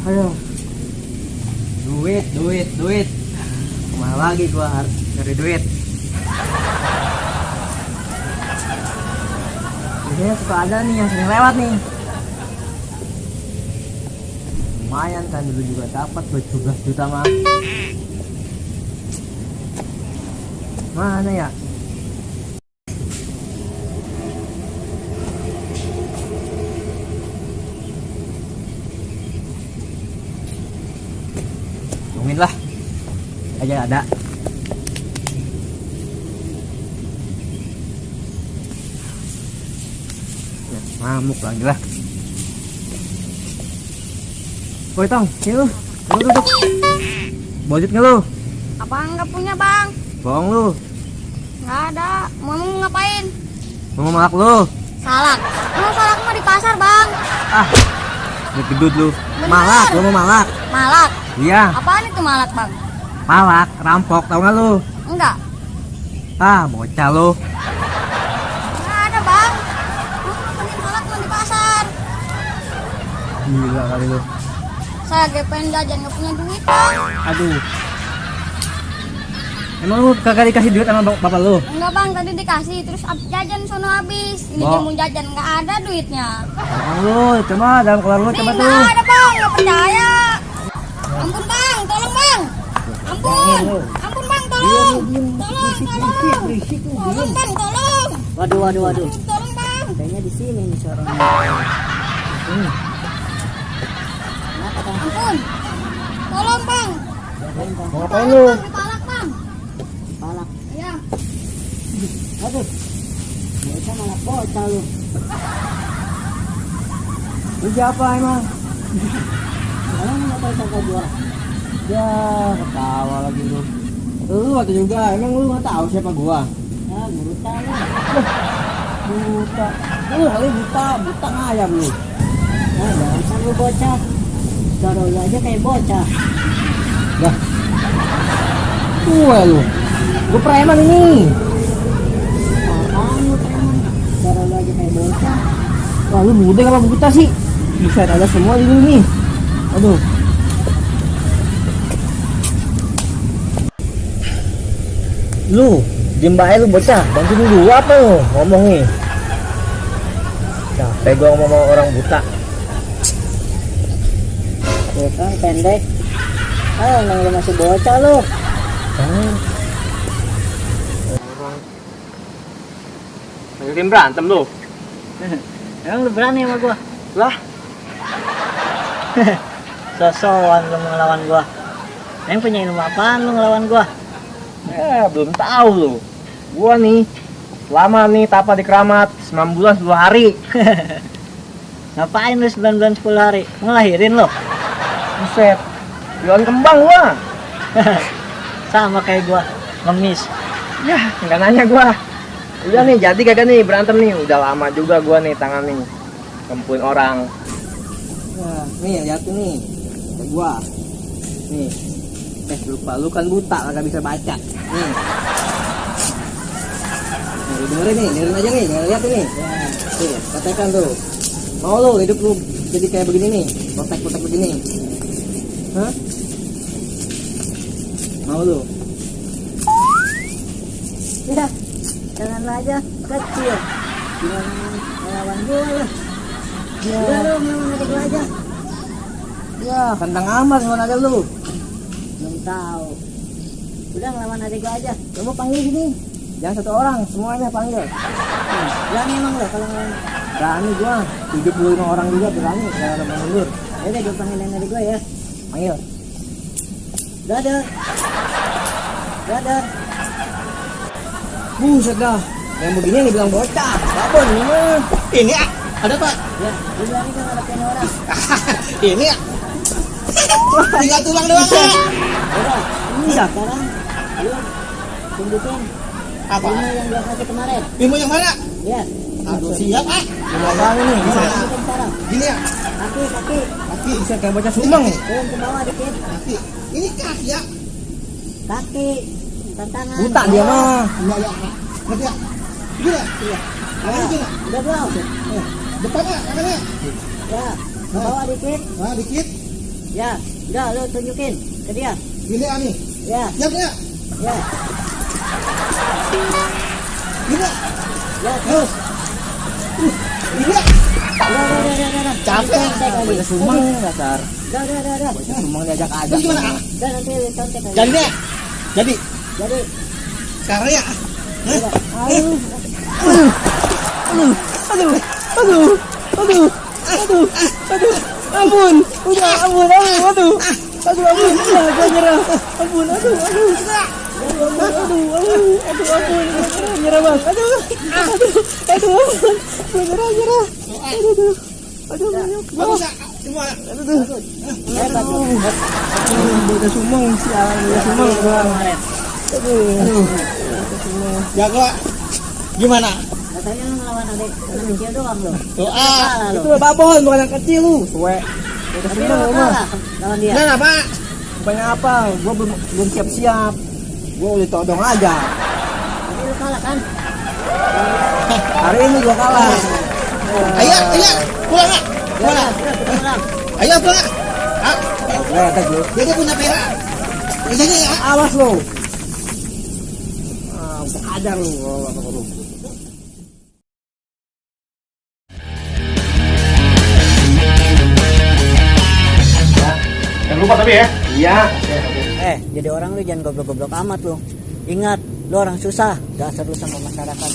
Ayo. Duit. Kemana lagi gua nyari duit? Biasanya suka ada nih yang sering lewat nih. Lumayan kan, dulu juga dapat 17 juta mah. Mana ya? Tungguin lah aja ada. Ngamuk lagi lah. Woi Tong, sini lu duduk. Budget nggak lu? Apaan nggak punya bang? Bohong lu. Nggak ada. Mau ngapain? Mau malak lu? Salak. Mau salak mah di pasar bang. Ah, gedut lu. Bener. Malak, lu mau malak? Malak. Iya. Apaan itu malak bang? Malak, rampok, tau nggak lu? Enggak. Ah, bocah lu. Nggak ada bang. Mending malak mah di pasar. Gila kali lu. Saya lagi pengen jajan nggak punya duit bang. Aduh. Emang lu kagak dikasih duit sama bapak lu? Enggak bang, tadi dikasih terus jajan sono habis. Ini Bo. jamu jajan nggak ada duitnya. Emang lu, coba dalam keluar lu coba tuh. Nggak ada bang, nggak percaya. Ampun bang, tolong bang. Ampun bang, tolong. Tolong bang, tolong. Waduh. Tolong bang. Kayaknya di sini nih seorang. Kenapa bang? Ampun. Tolong bang. Mau ngapain lu? Dipalak bang. Palak. Iya. Aduh. Bocah malah bocah lu. Lu siapa emang? Sekarang ngapain sangka gua? Ya, ketawa lagi lu. Lu waktu juga, emang lu nggak tahu siapa gua? Ya, buta lu. Buta. Lu kali buta ngayam lu. Nah, jangan lu bocah. Cara lu aja kayak bocah. Dah. Lu. Gua preman ini. Apaan lu preman? Cara lu aja kayak bocah. Wah, lu budek apa buta sih? Bisa ada semua di sini. Aduh. Lu, diem bae lu bocah. Bantuin dulu apa lu ngomong nih? Capek gua ngomong sama orang buta. Tuh kan pendek. Ah, emang lu masih bocah lu. Ngajakin berantem lu. Emang lu berani sama gua? Lah, Sosokan lu ngelawan gua. Emang punya ilmu apaan lu ngelawan gua? belum tahu lu. Gua nih lama nih tapa di Keramat 9 bulan 10 hari. Ngapain lu 9 bulan 10 hari? Ngelahirin lu? Buset. Jualan kembang gua. Sama kayak gua, ngemis. Ya, enggak nanya gua. Udah nih, jadi kagak nih berantem nih. Udah lama juga gua nih tangan nih kempuin orang. Ya, nih lihat tuh nih. Kayak gua. Nih. Lupa lu kan buta kagak bisa baca. Nih. Nih, dengerin aja nih, lihat tuh nih. Tuh, katakan tuh. Mau lu hidup lu jadi kayak begini nih, potek-potek begini. Hah? Mau lu? Ya, jangan aja kecil. Jangan melawan gua lah. Ya. Udah lu melawan adik gua aja. Ya, kentang amat gimana ada lu? Belum tahu. Udah ngelawan adik gua aja. Kamu panggil sini. Jangan satu orang, semuanya panggil. Berani emang lo kalau ngelawan. Berani gua, 75 orang juga berani, gak ada mundur. Ya udah gua panggilin adik gua ya. Panggil. Brother. Buset dah. Yang begini yang dibilang bocah. Apa nih? Ini ya, ada pak. Ya, lu berani kan ngadepin orang. Ini ya. Tinggal tulang doang ya. Udah, Iya. sekarang lu tunjukin Apa? ilmu yang gua kasih kemarin. Ilmu yang mana? Ya, Aduh siap ah. Apa ini? Bisa, tunjukin sekarang. Gini ya. Kaki. Kaki. bisa kayak bocah sumbang. Turun ke bawah dikit. Kaki. Ini kaki ya. Kaki. Tantangan. Buta dia mah. Iya ya. Ngerti ya? Gini ya. Iya. Kanan gini. Udah belum? Depannya, kanannya. Ya, ke bawah dikit. Nah dikit. Ya, udah lo tunjukin ke dia. Gini Ani. Ya, Ya gini. ya, Gini. ya terus. Gini. Udah. Capek. Contek lagi. Bocah Sumang dasar. Udah. Bocah Sumang diajak aja. Terus gimana? Udah nanti contek lagi. Jadi deh. Jadi Jadi, sekarang ya. udah. Ampun, udah, ampun, aduh, jangan nyerah, ampun, nyerah bang, Bagus ya. Semua. Hebat lo. bocah Sumang, sialan, bocah Sumang, bang, Jago. Gimana? Katanya lo ngelawan anak kecil doang lo. Doa. Kalah lo. itu babon, bukan yang kecil lu, suwe, bocah Tapi Sumang, lo mah. kalah lawan dia. Nah, apa? Banyak apa? Gua belum siap-siap. Gua udah todong aja. Tapi lo kalah kan? Hari ini gua kalah. Ayo, pulang nggak? Ya, Pulang. udah, kita pulang. Ayo pulang nggak? Ah, Letek lu. dia punya perak. Biasanya ya. Awas lu. Ajar lu. Jangan lupa tapi ya. Iya. Jadi orang lu jangan goblok-goblok amat lu. Ingat, lu orang susah. Dasar lu sama masyarakat.